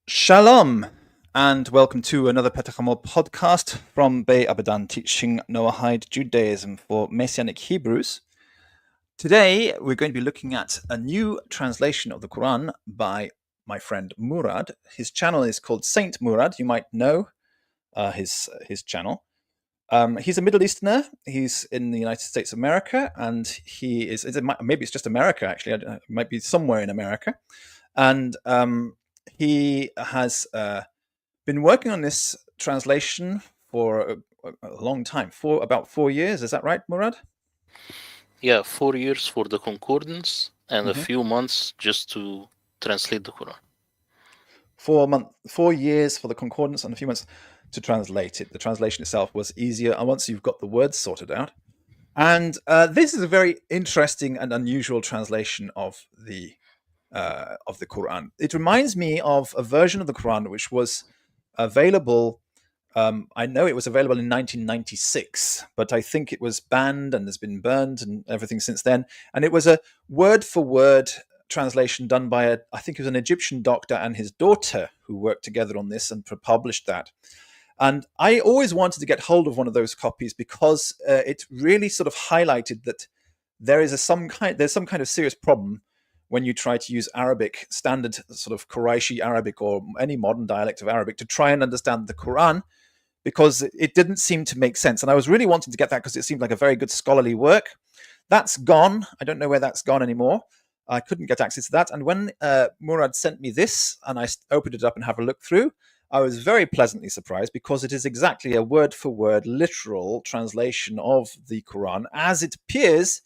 Shalom, and welcome to another Chamor podcast from Bay Abedan, teaching Noahide Judaism for Messianic Hebrews. Today, we're going to be looking at a new translation of the Quran by my friend Murad. His channel is called Saint Murad. You might know his channel. He's a Middle Easterner. He's in the United States of America, and maybe it's just America, actually. It might be somewhere in America. And he has been working on this translation for a long time, for about 4 years. Is that right, Murad? Yeah, 4 years for the concordance and a few months just to translate the Quran. 4 years for the concordance and a few months to translate it. The translation itself was easier once you've got the words sorted out. And this is a very interesting and unusual translation of the Quran. It reminds me of a version of the Quran which was available. I know it was available in 1996, but I think it was banned and has been burned and everything since then. And it was a word-for-word translation done by I think it was an Egyptian doctor and his daughter who worked together on this and published that. And I always wanted to get hold of one of those copies because it really sort of highlighted that there's some kind of serious problem when you try to use Arabic, standard sort of Quraishi Arabic or any modern dialect of Arabic to try and understand the Quran, because it didn't seem to make sense. And I was really wanting to get that because it seemed like a very good scholarly work. That's gone. I don't know where that's gone anymore. I couldn't get access to that. And when Murad sent me this and I opened it up and have a look through, I was very pleasantly surprised because it is exactly a word-for-word literal translation of the Quran as it appears,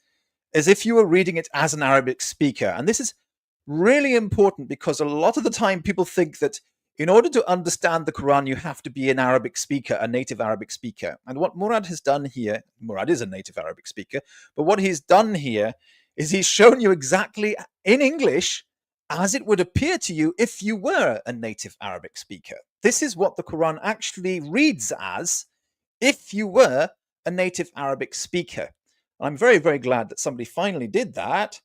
as if you were reading it as an Arabic speaker. And this is really important because a lot of the time people think that in order to understand the Quran, you have to be an Arabic speaker, a native Arabic speaker. And what Murad has done here, Murad is a native Arabic speaker, but what he's done here is he's shown you exactly in English as it would appear to you if you were a native Arabic speaker. This is what the Quran actually reads as if you were a native Arabic speaker. I'm very, very glad that somebody finally did that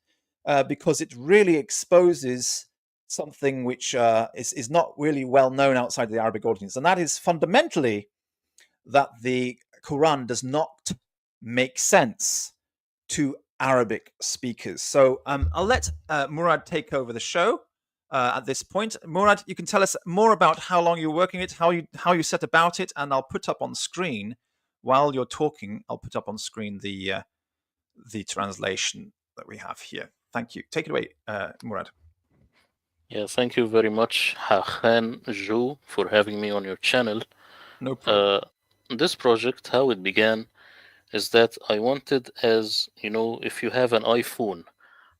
because it really exposes something which is not really well known outside the Arabic audience, and that is fundamentally that the Quran does not make sense to Arabic speakers. So I'll let Murad take over the show at this point. Murad, you can tell us more about how long you're working it, how you set about it, and I'll put up on screen while you're talking. I'll put up on screen the translation that we have here. Thank you. Take it away, Murad. Yeah, thank you very much, Hachan Jou, for having me on your channel. No problem. This project, how it began, is that I wanted, as you know, if you have an iPhone,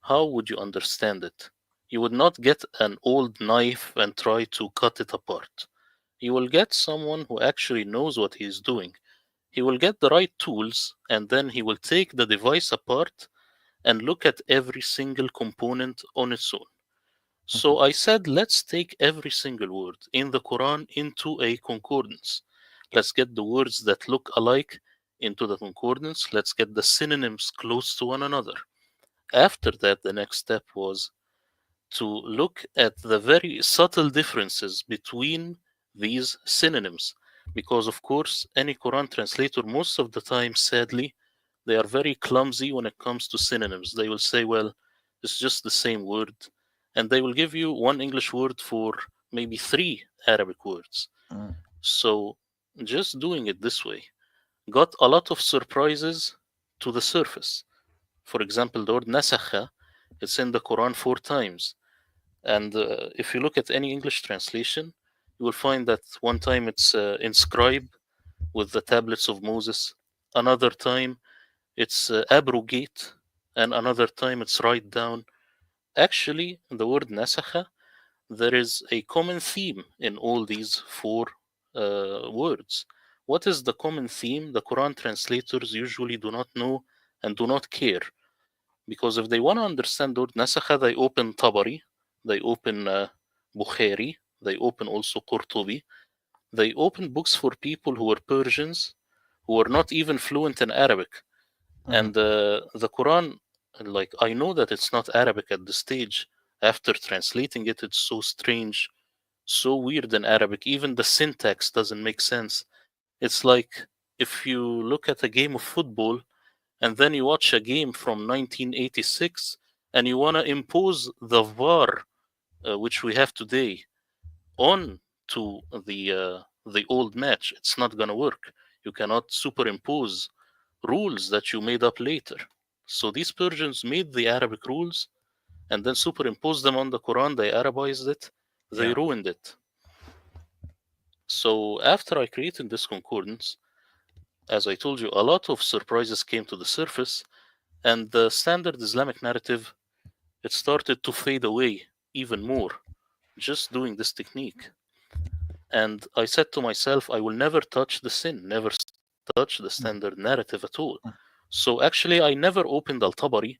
how would you understand it? You would not get an old knife and try to cut it apart. You will get someone who actually knows what he is doing. He will get the right tools, and then he will take the device apart and look at every single component on its own. So I said, let's take every single word in the Quran into a concordance. Let's get the words that look alike into the concordance. Let's get the synonyms close to one another. After that, the next step was to look at the very subtle differences between these synonyms. Because, of course, any Quran translator, most of the time, sadly, they are very clumsy when it comes to synonyms. They will say, well, it's just the same word. And they will give you one English word for maybe 3 Arabic words. So just doing it this way got a lot of surprises to the surface. For example, the word nasakha, it's in the Quran 4 times. And if you look at any English translation, you will find that one time it's inscribe with the tablets of Moses, another time it's abrogate, and another time it's write down. Actually, the word nasakha, there is a common theme in all these 4 words. What is the common theme? The Quran translators usually do not know and do not care. Because if they want to understand the word nasakha, they open Tabari, they open Bukhari, they open also Qurtubi, they open books for people who were Persians, who were not even fluent in Arabic. And the Quran, like, I know that it's not Arabic at this stage. After translating it, it's so strange so weird in Arabic. Even the syntax doesn't make sense. It's like if you look at a game of football and then you watch a game from 1986 and you want to impose the VAR, which we have today, on to the old match. It's not going to work. You cannot superimpose rules that you made up later. So these Persians made the Arabic rules and then superimposed them on the Quran. They Arabized it. They ruined it. So after I created this concordance, as I told you, a lot of surprises came to the surface, and the standard Islamic narrative, it started to fade away even more, just doing this technique. And I said to myself, I will never touch the sin, never touch the standard narrative at all. So actually, I never opened Al-Tabari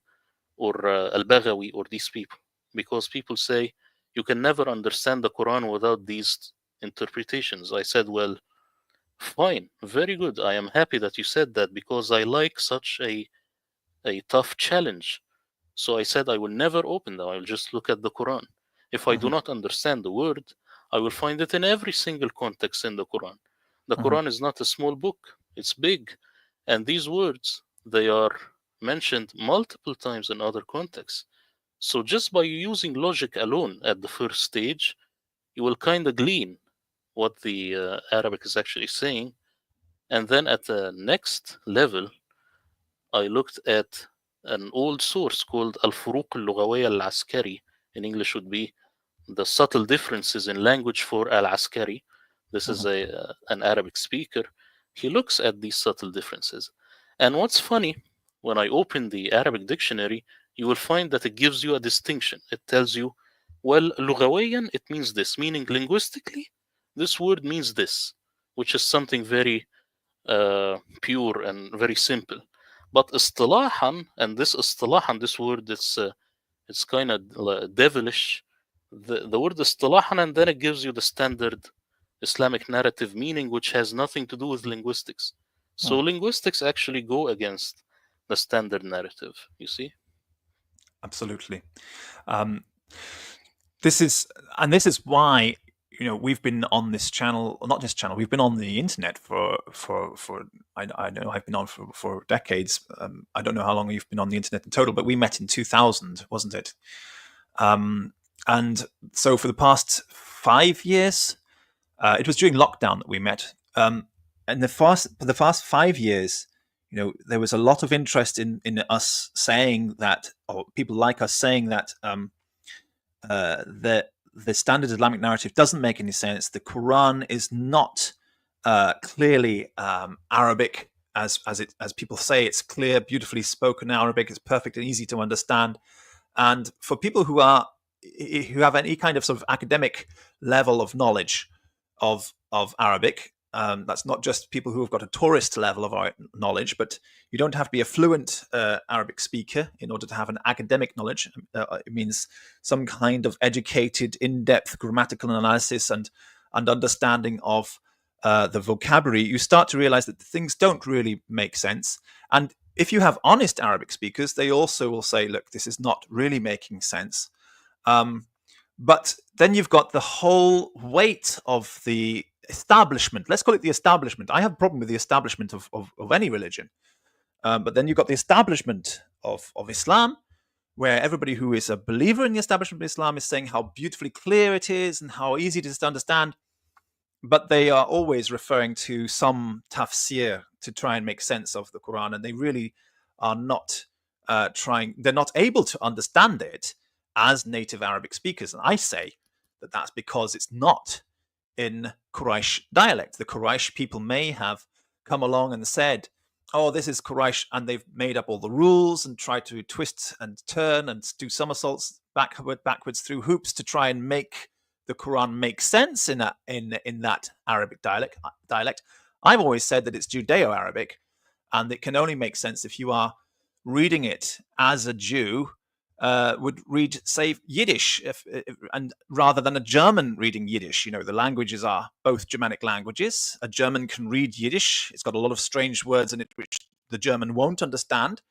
or Al-Baghawi or these people, because people say you can never understand the Quran without these interpretations. I said, well, fine, very good. I am happy that you said that, because I like such a tough challenge. So I said I will never open them. I will just look at the Quran. If I do not understand the word, I will find it in every single context in the Quran. The Quran is not a small book, it's big. And these words, they are mentioned multiple times in other contexts. So just by using logic alone at the first stage, you will kind of glean what the Arabic is actually saying. And then at the next level, I looked at an old source called Al-Furuq al-Lughawiyya al-Askari. In English would be the subtle differences in language for Al-Askari. This is an Arabic speaker. He looks at these subtle differences. And what's funny, when I open the Arabic dictionary, you will find that it gives you a distinction. It tells you, well, Lughawiyan, it means this, meaning linguistically, this word means this, which is something very pure and very simple. But istilahan, and this istilahan, this word, it's kind of devilish. The word istilahan, and then it gives you the standard Islamic narrative meaning, which has nothing to do with linguistics. So linguistics actually go against the standard narrative, you see? Absolutely. This is why, we've been on this channel, not this channel, we've been on the internet for I know I've been on for decades. I don't know how long you've been on the internet in total, but we met in 2000, wasn't it? And so for the past 5 years, it was during lockdown that we met. And for the past 5 years, there was a lot of interest in us saying that, or people like us saying that the standard Islamic narrative doesn't make any sense. The Quran is not clearly Arabic, as people say. It's clear, beautifully spoken Arabic. It's perfect and easy to understand. And for people who have any kind of sort of academic level of knowledge of Arabic, that's not just people who have got a tourist level of knowledge, but you don't have to be a fluent Arabic speaker in order to have an academic knowledge. It means some kind of educated, in-depth grammatical analysis and understanding of the vocabulary. You start to realize that things don't really make sense. And if you have honest Arabic speakers, they also will say, look, this is not really making sense. But then you've got the whole weight of the establishment. Let's call it the establishment. I have a problem with the establishment of any religion. But then you've got the establishment of Islam, where everybody who is a believer in the establishment of Islam is saying how beautifully clear it is and how easy it is to understand. But they are always referring to some tafsir to try and make sense of the Quran. And they really are not they're not able to understand it as native Arabic speakers. And I say that that's because it's not in Quraysh dialect. The Quraysh people may have come along and said, oh, this is Quraysh, and they've made up all the rules and tried to twist and turn and do somersaults backwards through hoops to try and make the Quran make sense in that Arabic dialect. I've always said that it's Judeo-Arabic, and it can only make sense if you are reading it as a Jew would read, say, Yiddish, and rather than a German reading Yiddish. The languages are both Germanic languages. A German can read Yiddish. It's got a lot of strange words in it which the German won't understand,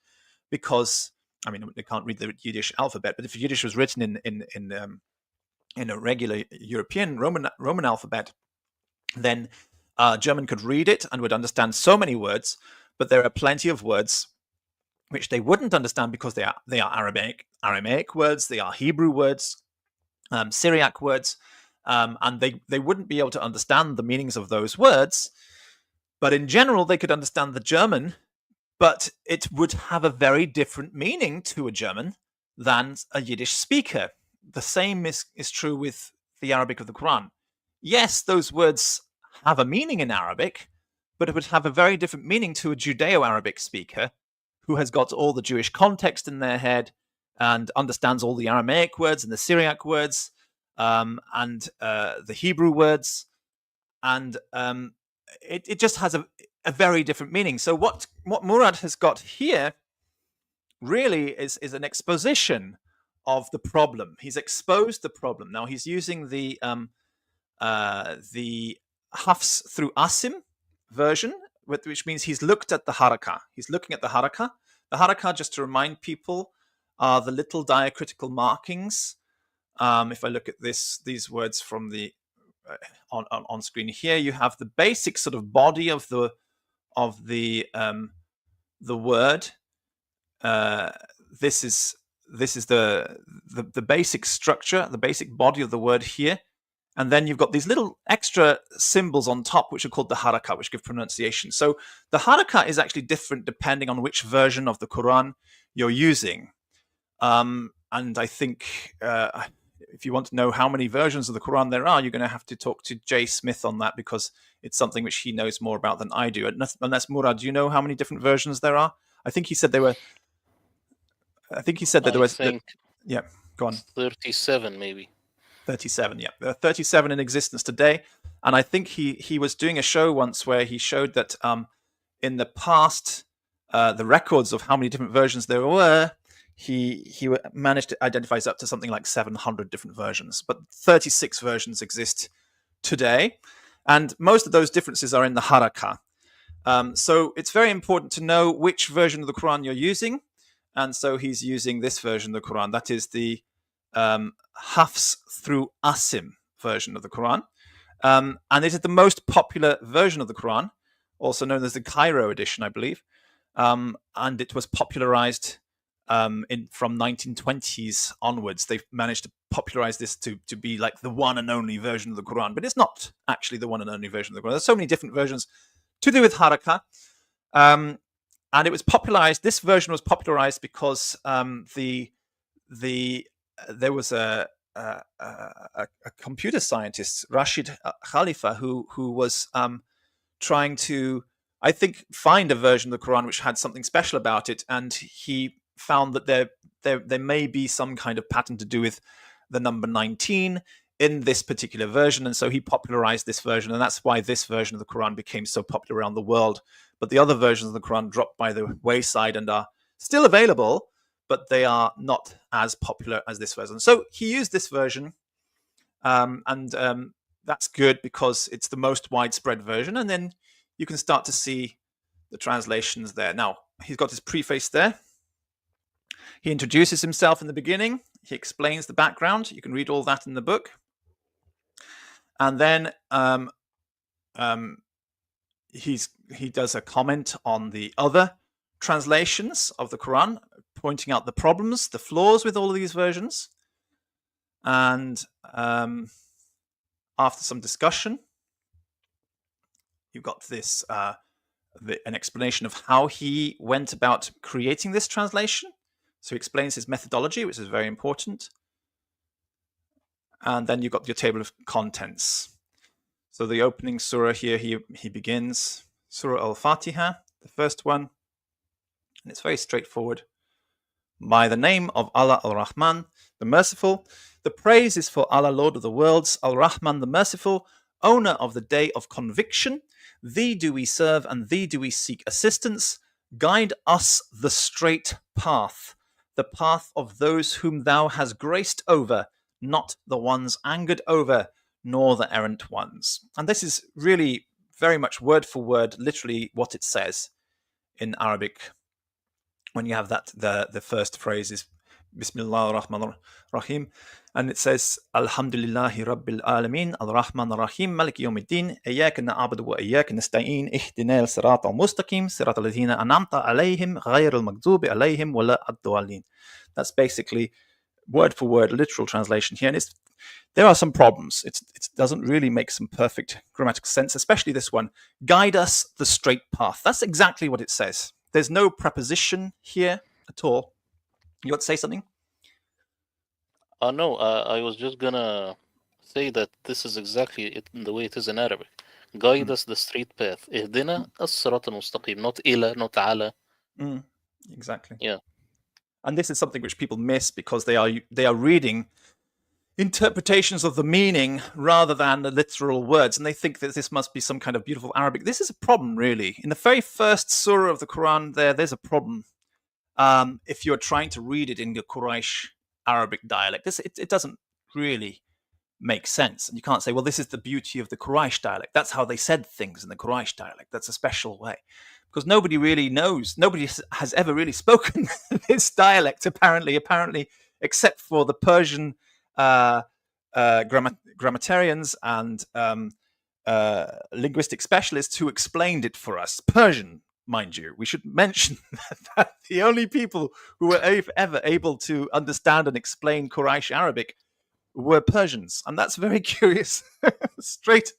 because, they can't read the Yiddish alphabet. But if Yiddish was written in in a regular European Roman alphabet, then German could read it and would understand so many words, but there are plenty of words which they wouldn't understand because they are Aramaic words, they are Hebrew words, Syriac words, and they wouldn't be able to understand the meanings of those words. But in general, they could understand the German, but it would have a very different meaning to a German than a Yiddish speaker. The same is true with the Arabic of the Quran. Yes, those words have a meaning in Arabic, but it would have a very different meaning to a Judeo-Arabic speaker who has got all the Jewish context in their head and understands all the Aramaic words and the Syriac words and the Hebrew words. And it just has a very different meaning. So what Murad has got here really is an exposition of the problem. He's exposed the problem. Now he's using the Hafs through Asim version, which means he's looked at the harakah. He's looking at the harakah. The harakah, just to remind people, are the little diacritical markings. If I look at these words from the on screen here, you have the basic sort of body of the word. This is the basic structure, the basic body of the word here. And then you've got these little extra symbols on top, which are called the harakah, which give pronunciation. So the harakah is actually different depending on which version of the Quran you're using. And I think if you want to know how many versions of the Quran there are, you're going to have to talk to Jay Smith on that, because it's something which he knows more about than I do. Unless Murad, do you know how many different versions there are? I think he said there were. I think he said that there was. Yeah, go on. 37 maybe. 37, yeah. There are 37 in existence today. And I think he was doing a show once where he showed that in the past, the records of how many different versions there were, he managed to identify up to something like 700 different versions. But 36 versions exist today. And most of those differences are in the harakah. So it's very important to know which version of the Quran you're using. And so he's using this version of the Quran. That is the Hafs through Asim version of the Quran. And it is the most popular version of the Quran, also known as the Cairo edition, I believe. And it was popularized from 1920s onwards. They've managed to popularize this to be like the one and only version of the Quran. But it's not actually the one and only version of the Quran. There's so many different versions to do with harakah. And it was popularized. This version was popularized because there was a computer scientist, Rashid Khalifa, who was trying to, I think, find a version of the Quran which had something special about it, and he found that there may be some kind of pattern to do with the number 19 in this particular version, and so he popularized this version, and that's why this version of the Quran became so popular around the world. But the other versions of the Quran dropped by the wayside and are still available, but they are not as popular as this version. So he used this version, and that's good because it's the most widespread version, and then you can start to see the translations there. Now, he's got his preface there. He introduces himself in the beginning. He explains the background. You can read all that in the book. And then he does a comment on the other translations of the Quran, pointing out the problems, the flaws with all of these versions. And after some discussion, you've got this an explanation of how he went about creating this translation. So he explains his methodology, which is very important. And then you've got your table of contents. So the opening surah here, he begins Surah Al-Fatiha, the first one. And it's very straightforward. By the name of Allah Al-Rahman, the Merciful. The praise is for Allah, Lord of the worlds, Al-Rahman, the Merciful, owner of the day of conviction. Thee do we serve and thee do we seek assistance. Guide us the straight path, the path of those whom thou hast graced over, not the ones angered over, nor the errant ones. And this is really very much word for word, literally what it says in Arabic. When you have that, the first phrase is Bismillah ar-Rahman ar-Rahim. And it says, Alhamdulillahi Rabbil Alameen, Ar-Rahman Ar-Rahim, Malik Yawmiddin, Iyyaka na'budu wa iyyaka nasta'in, Ihdina al-sirata al-mustaqim, sirata alladhina an'amta alayhim, ghayr al-maghdubi alayhim, wala ad-dallin. That's basically word for word literal translation here. And there are some problems. It doesn't really make some perfect grammatical sense, especially this one. Guide us the straight path. That's exactly what it says. There's no preposition here at all. You want to say something? No, I was just gonna say that this is exactly it, the way it is in Arabic. Guide us the straight path. اهدنا الصراط المستقيم. Not إلى, not على. Exactly. Yeah. And this is something which people miss because they are reading interpretations of the meaning rather than the literal words, and they think that this must be some kind of beautiful Arabic. This is a problem, really. In the very first surah of the Quran, there's a problem. If you're trying to read it in the Quraysh Arabic dialect, it doesn't really make sense. And you can't say, well, this is the beauty of the Quraysh dialect. That's how they said things in the Quraysh dialect. That's a special way. Because nobody really knows. Nobody has ever really spoken this dialect, apparently, except for the Persian grammatarians and linguistic specialists who explained it for us. Persian, mind you. We should mention that the only people who were ever able to understand and explain Quraysh Arabic were Persians, and that's very curious. straight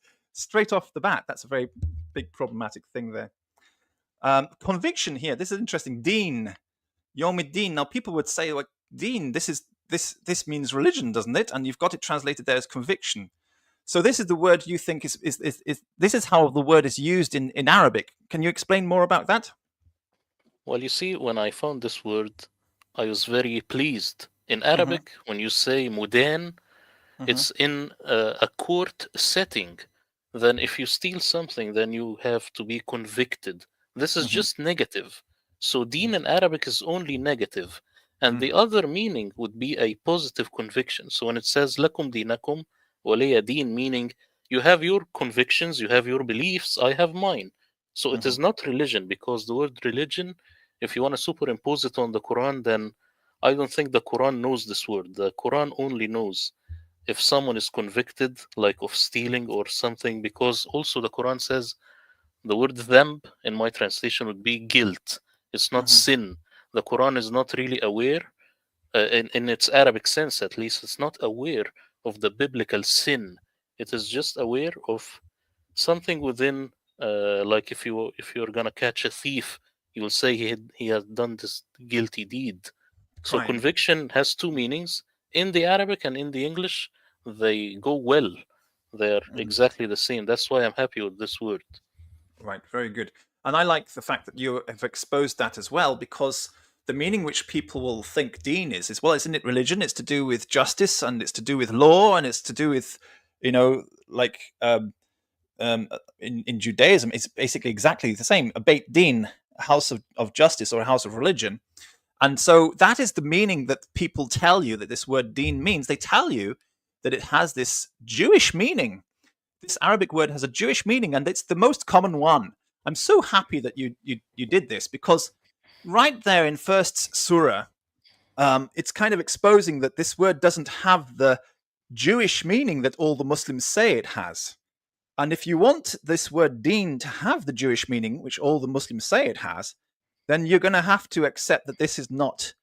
off the bat, that's a very big problematic thing there. Conviction here. This is interesting. Deen, Yawmiddin. Now people would say, like, Deen. This means religion, doesn't it? And you've got it translated there as conviction. So this is the word you think is this is how the word is used in Arabic. Can you explain more about that? Well, you see, when I found this word, I was very pleased. In Arabic, when you say mudan, it's in a court setting. Then if you steal something, then you have to be convicted. This is just negative. So deen in Arabic is only negative. And the other meaning would be a positive conviction. So when it says lakum dinakum waliya deen, meaning you have your convictions, you have your beliefs, I have mine. So it is not religion, because the word religion, if you want to superimpose it on the Quran, then I don't think the Quran knows this word. The Quran only knows if someone is convicted, like of stealing or something, because also the Quran says the word dhanb in my translation would be guilt. It's not sin. The Quran is not really aware, in its Arabic sense at least, it's not aware of the biblical sin. It is just aware of something within, like if you're gonna catch a thief, you will say he has done this guilty deed. So Crime. conviction has two meanings. In the Arabic and in the English, they go well. They're exactly the same. That's why I'm happy with this word. Right, very good. And I like the fact that you have exposed that as well, because the meaning which people will think deen is, well, isn't it religion? It's to do with justice, and it's to do with law, and it's to do with, like in Judaism, it's basically exactly the same. A Beit Din, a house of justice or a house of religion. And so that is the meaning that people tell you that this word deen means. They tell you that it has this Jewish meaning. This Arabic word has a Jewish meaning, and it's the most common one. I'm so happy that you did this, because right there in first surah, it's kind of exposing that this word doesn't have the Jewish meaning that all the Muslims say it has. And if you want this word deen to have the Jewish meaning, which all the Muslims say it has, then you're going to have to accept that this is not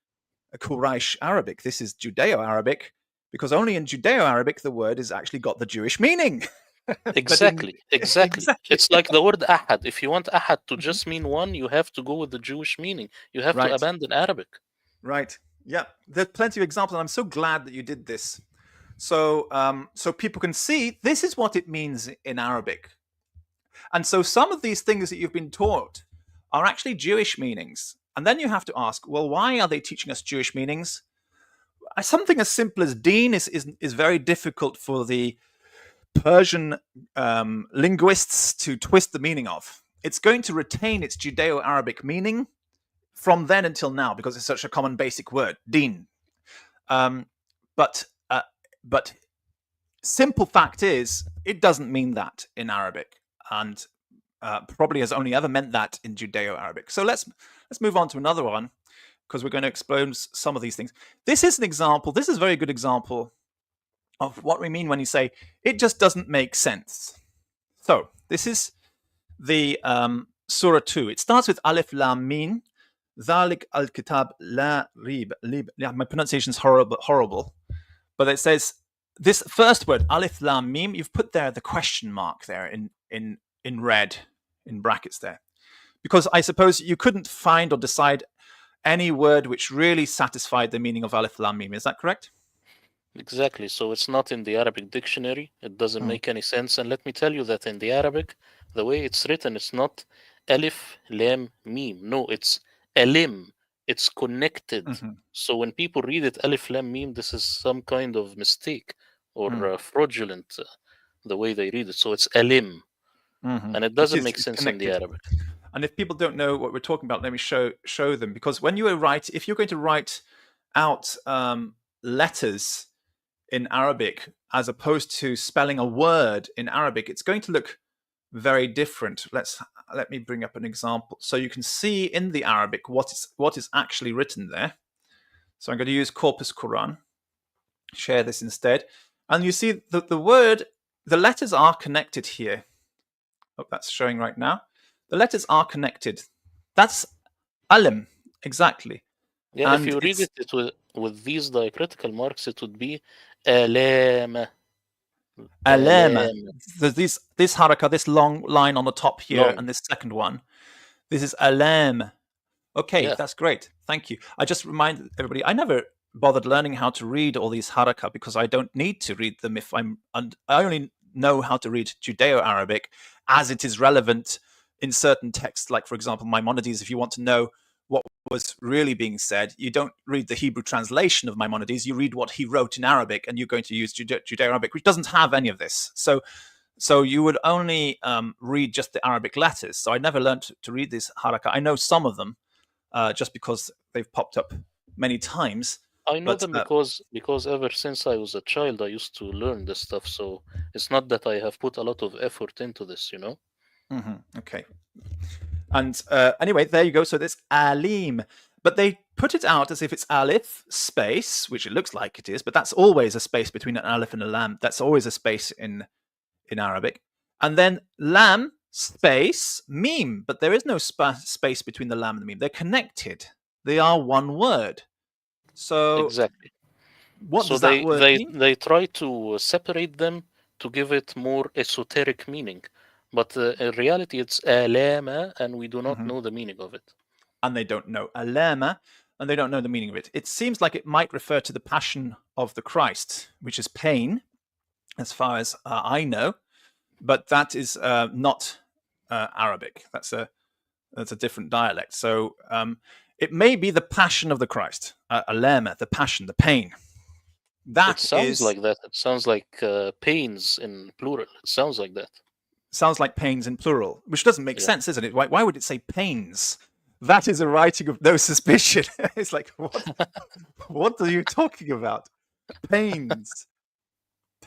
a Quraysh Arabic. This is Judeo-Arabic, because only in Judeo-Arabic the word has actually got the Jewish meaning. Exactly. It's like the word ahad. If you want ahad to just mean one, you have to go with the Jewish meaning. You have to abandon Arabic. Right. Yeah. There's plenty of examples, and I'm so glad that you did this. So people can see this is what it means in Arabic. And so some of these things that you've been taught are actually Jewish meanings. And then you have to ask, well, why are they teaching us Jewish meanings? Something as simple as deen is very difficult for the Persian linguists to twist the meaning of. It's going to retain its Judeo-Arabic meaning from then until now, because it's such a common basic word, deen. But simple fact is, it doesn't mean that in Arabic, and probably has only ever meant that in Judeo-Arabic. So let's move on to another one, because we're going to explore some of these things. This is an example. This is a very good example of what we mean when you say it just doesn't make sense. So this is the Surah 2. It starts with Alif Lam Mim. Dhalik al-Kitab la rib. Yeah, my pronunciation is horrible. But it says this first word, Alif Lam Mim, you've put there the question mark there in red, in brackets there. Because I suppose you couldn't find or decide any word which really satisfied the meaning of Alif Lam Mim. Is that correct? Exactly. So it's not in the Arabic dictionary. It doesn't make any sense. And let me tell you that in the Arabic, the way it's written, it's not Alif Lam Mim. No, it's Alim. It's connected. So when people read it Alif Lam Mim, this is some kind of mistake or fraudulent the way they read it. So it's Alim. And it doesn't make sense in the Arabic. And if people don't know what we're talking about, let me show them. Because when you write, if you're going to write out letters in Arabic as opposed to spelling a word in Arabic, it's going to look very different. Let me bring up an example so you can see in the Arabic what is actually written there. So I'm going to use Corpus Quran. Share this instead, and you see the letters are connected here. Oh, that's showing right now. The letters are connected. That's alim, exactly. Yeah, and if you read it with these diacritical marks, it would be alam. Alam. There's this haraka, this long line on the top here, and this second one. This is alam. Okay, that's great. Thank you. I just remind everybody, I never bothered learning how to read all these haraka because I don't need to read them I only know how to read Judeo-Arabic as it is relevant in certain texts. Like, for example, Maimonides, if you want to know what was really being said, you don't read the Hebrew translation of Maimonides, you read what he wrote in Arabic, and you're going to use Judeo-Arabic, which doesn't have any of this. So you would only read just the Arabic letters. So I never learned to read this haraka. I know some of them just because they've popped up many times. I know them because ever since I was a child, I used to learn this stuff. So it's not that I have put a lot of effort into this, Okay. And anyway, there you go. So there's alim. But they put it out as if it's alif space, which it looks like it is, but that's always a space between an alif and a lam. That's always a space in Arabic. And then lam space meme, but there is no space between the lam and the meme. They're connected. They are one word. So exactly. What does that word mean? They try to separate them to give it more esoteric meaning. But in reality, it's alama, and we do not know the meaning of it. And they don't know alama, and they don't know the meaning of it. It seems like it might refer to the passion of the Christ, which is pain, as far as I know. But that is not Arabic. That's a different dialect. So it may be the passion of the Christ, alama, the passion, the pain. It sounds like that. It sounds like pains in plural. It sounds like that. Sounds like pains in plural, which doesn't make sense, isn't it? Why would it say pains? That is a writing of no suspicion. It's like, what are you talking about? Pains.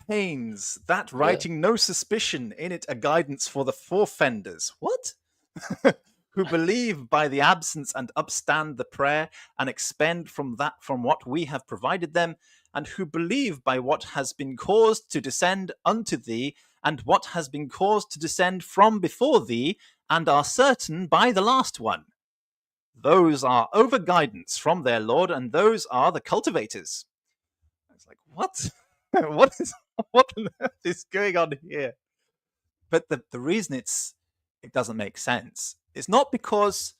Pains. That writing no suspicion, in it a guidance for the forefenders. What? Who believe by the absence and upstand the prayer and expend from what we have provided them, and who believe by what has been caused to descend unto thee, and what has been caused to descend from before thee, and are certain by the last one. Those are over guidance from their Lord, and those are the cultivators. I was like, what? What on earth is going on here? But the reason it doesn't make sense is not because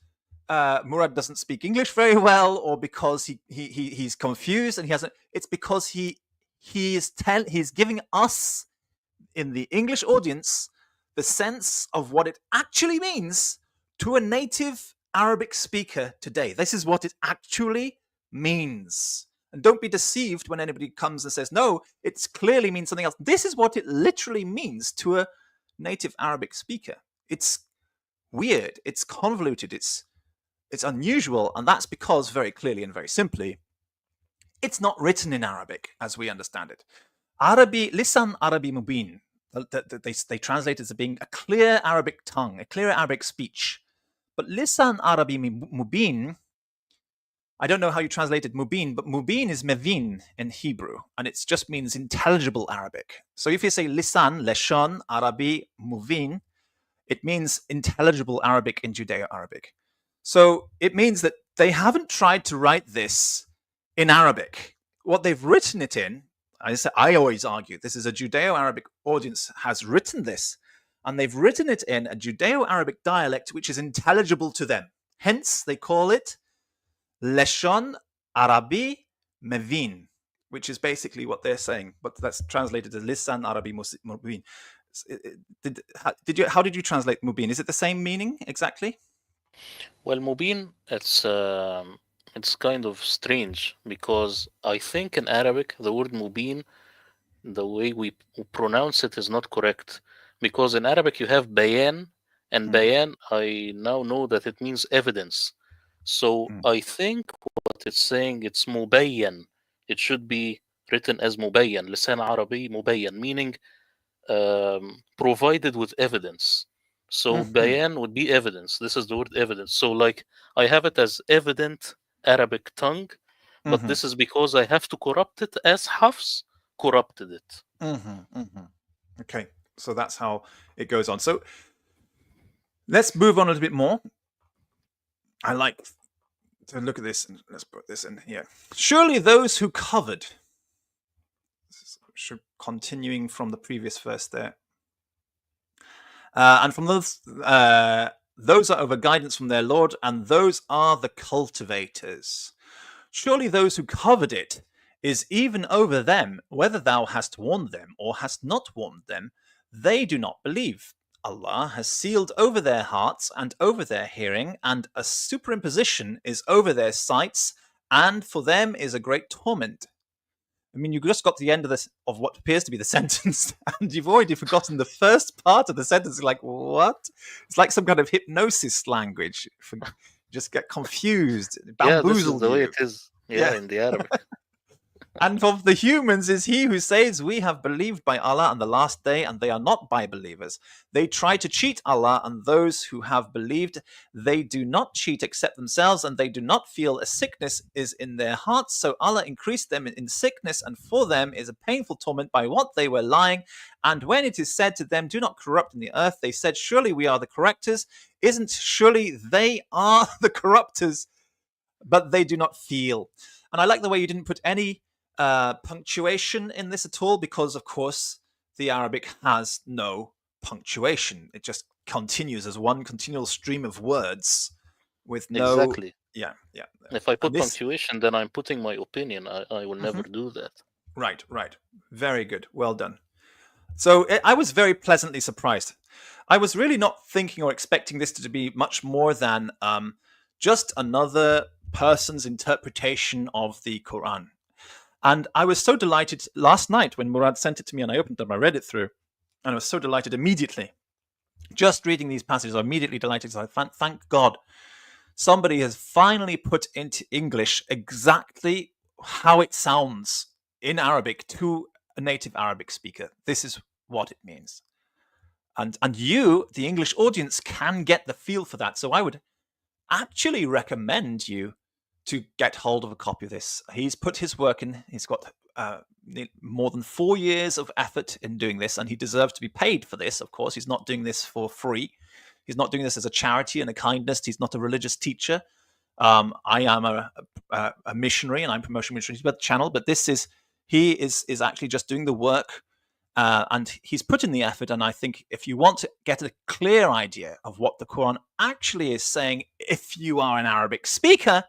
Murad doesn't speak English very well, or because he's confused and he hasn't. It's because he's giving us in the English audience the sense of what it actually means to a native Arabic speaker today. This is what it actually means. And don't be deceived when anybody comes and says, no, it clearly means something else. This is what it literally means to a native Arabic speaker. It's weird, it's convoluted, it's unusual, and that's because, very clearly and very simply, it's not written in Arabic as we understand it. Lisan Arabi Mubin, they translate it as being a clear Arabic tongue, a clear Arabic speech. But Lisan Arabi Mubin I don't know how you translated mubin, but mubin is mevin in Hebrew, and it just means intelligible Arabic. So if you say lisan, leshon, Arabi, mubin, it means intelligible Arabic in Judeo-Arabic. So it means that they haven't tried to write this in Arabic. What they've written it in, I always argue, this is a Judeo-Arabic audience has written this, and they've written it in a Judeo-Arabic dialect which is intelligible to them. Hence, they call it Leshon Arabi Mevin, which is basically what they're saying, but that's translated as Lisan Arabi Mubin. How did you translate Mubin? Is it the same meaning exactly? Well, mubin, it's kind of strange because I think in Arabic the word mubin, the way we pronounce it is not correct, because in Arabic you have bayan, and bayan I now know that it means evidence. So I think what it's saying, it's mubayyan. It should be written as mubayyan, lisan Arabi mubayyan, meaning provided with evidence. So bayan would be evidence. This is the word evidence. So like I have it as evident Arabic tongue, but this is because I have to corrupt it as Hafs corrupted it. Okay, so that's how it goes on. So let's move on a little bit more. I like to look at this, and let's put this in here. Surely those who covered, continuing from the previous verse there, and from those are over guidance from their Lord, and those are the cultivators. Surely those who covered it is even over them, whether thou hast warned them or hast not warned them, they do not believe. Allah has sealed over their hearts and over their hearing, and a superimposition is over their sights, and for them is a great torment. I mean, you just got to the end of this, of what appears to be the sentence, and you've already forgotten the first part of the sentence. Like, what? It's like some kind of hypnosis language. You just get confused, bamboozled. Yeah, this is the way it is. Yeah, in the Arabic. And of the humans is he who says, we have believed by Allah and the last day, and they are not by believers. They try to cheat Allah, and those who have believed, they do not cheat except themselves, and they do not feel a sickness is in their hearts. So Allah increased them in sickness, and for them is a painful torment by what they were lying. And when it is said to them, do not corrupt in the earth, they said, surely we are the correctors. Isn't surely they are the corruptors, but they do not feel. And I like the way you didn't put any punctuation in this at all, because of course the Arabic has no punctuation. It just continues as one continual stream of words with no... Exactly. Yeah. If I put punctuation, then I'm putting my opinion. I will never do that. Right. Very good. Well done. So I was very pleasantly surprised. I was really not thinking or expecting this to be much more than just another person's interpretation of the Quran. And I was so delighted last night when Murad sent it to me and I opened them, I read it through, and I was so delighted immediately. Just reading these passages, I'm immediately delighted. So I thank God somebody has finally put into English exactly how it sounds in Arabic to a native Arabic speaker. This is what it means. And you, the English audience, can get the feel for that. So I would actually recommend you to get hold of a copy of this. He's put his work in. He's got more than 4 years of effort in doing this, and he deserves to be paid for this, of course. He's not doing this for free. He's not doing this as a charity and a kindness. He's not a religious teacher. I am a missionary, and I'm promoting missionaries with the channel, but he is actually just doing the work, and he's put in the effort. And I think if you want to get a clear idea of what the Quran actually is saying, if you are an Arabic speaker,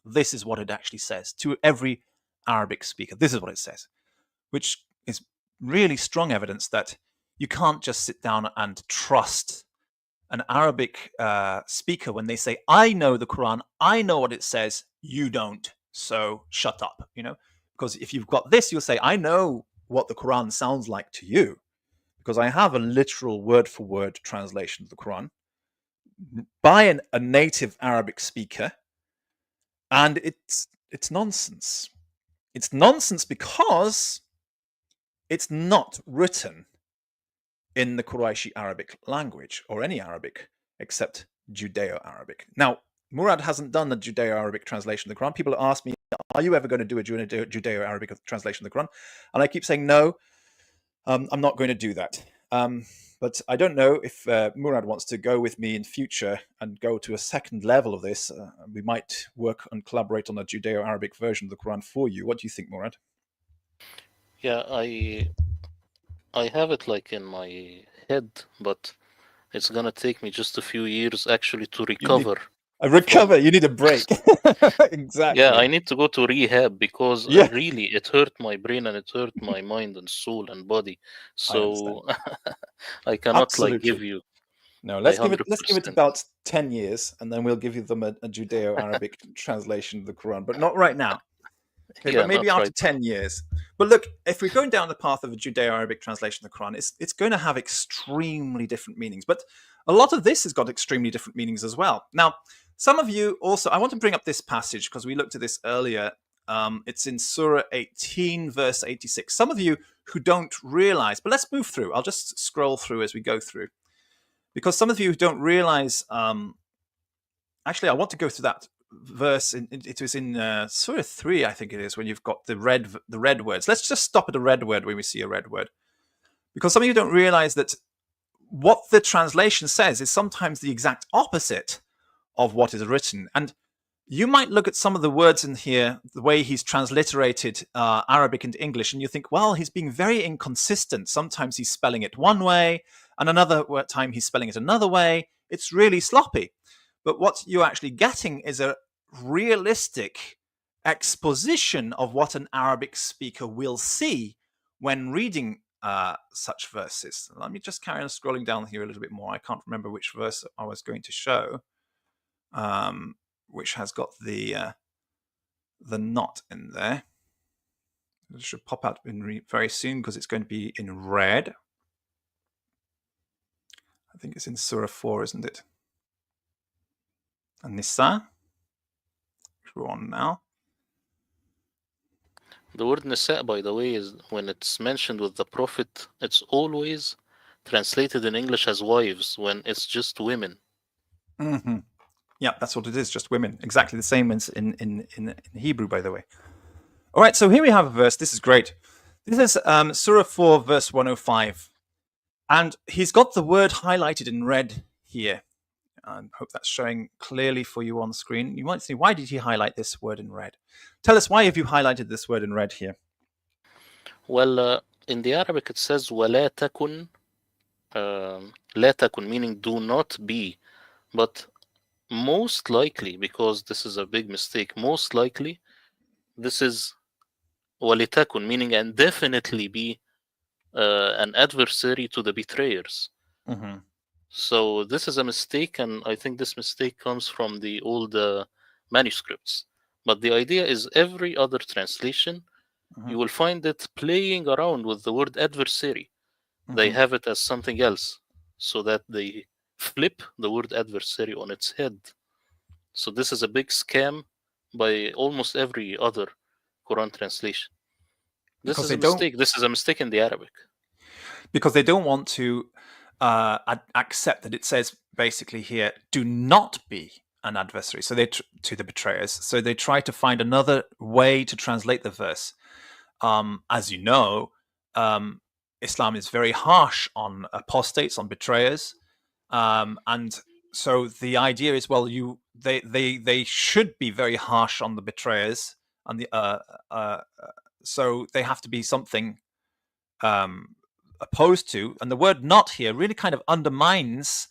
this is what it actually says to every Arabic speaker. This is what it says, which is really strong evidence that you can't just sit down and trust an Arabic speaker when they say, I know the Quran, I know what it says, you don't, so shut up, because if you've got this, you'll say, I know what the Quran sounds like to you, because I have a literal word-for-word translation of the Quran by a native Arabic speaker. And it's nonsense. It's nonsense because it's not written in the Qurayshi Arabic language or any Arabic except Judeo-Arabic. Now, Murad hasn't done a Judeo-Arabic translation of the Quran. People ask me, are you ever going to do a Judeo-Arabic translation of the Quran? And I keep saying, no, I'm not going to do that. But I don't know if Murad wants to go with me in future and go to a second level of this. We might work and collaborate on a Judeo-Arabic version of the Quran for you. What do you think, Murad? Yeah, I have it like in my head, but it's gonna take me just a few years actually to recover. Recover. You need a break. Exactly. Yeah, I need to go to rehab because Yeah. really it hurt my brain and it hurt my mind and soul and body. So I cannot like give you. No, let's give it 100%. about 10 years, and then we'll give you them a Judeo-Arabic translation of the Quran, but not right now. Okay, Yeah, but maybe not after right. 10 years. But look, if we're going down the path of a Judeo-Arabic translation of the Quran, it's going to have extremely different meanings. But a lot of this has got extremely different meanings as well. Now, some of you also, I want to bring up this passage because we looked at this earlier. It's in Surah 18, verse 86. Some of you who don't realize, but let's move through. I'll just scroll through as we go through. Because some of you who don't realize, actually, I want to go through that verse. It was in Surah 3, I think it is, when you've got the red words. Let's just stop at a red word when we see a red word. Because some of you don't realize that what the translation says is sometimes the exact opposite of what is written. And you might look at some of the words in here, the way he's transliterated Arabic into English, and you think, well, he's being very inconsistent. Sometimes he's spelling it one way, and another time he's spelling it another way. It's really sloppy. But what you're actually getting is a realistic exposition of what an Arabic speaker will see when reading such verses. Let me just carry on scrolling down here a little bit more. I can't remember which verse I was going to show. Which has got the knot in there. It should pop out very soon because it's going to be in red. I think it's in Surah 4, isn't it? And Nisa, which we're on now. The word Nisa, by the way, is when it's mentioned with the Prophet, it's always translated in English as wives when it's just women. Mm-hmm. Yeah, that's what it is, just women. Exactly the same as in Hebrew, by the way. All right, so here we have a verse. This is great. This is Surah 4, verse 105. And he's got the word highlighted in red here. I hope that's showing clearly for you on screen. You might say, why did he highlight this word in red? Tell us, why have you highlighted this word in red here? Well, in the Arabic it says وَلَا تَكُنْ لَا تَكُنْ, meaning do not be. But most likely, because this is a big mistake, most likely this is وَلِتَكُنْ, meaning and definitely be an adversary to the betrayers. Mm-hmm. So this is a mistake, and I think this mistake comes from the old manuscripts. But the idea is every other translation, you will find it playing around with the word adversary. They have it as something else, so that they flip the word adversary on its head. So this is a big scam by almost every other Quran translation. This is a mistake. This is a mistake in the Arabic. Because they don't want to accept that it says basically here, do not be an adversary. So they to the betrayers. So they try to find another way to translate the verse. As you know, Islam is very harsh on apostates, on betrayers, and so the idea is, well, they should be very harsh on the betrayers, and so they have to be something opposed to, and the word "not" here really kind of undermines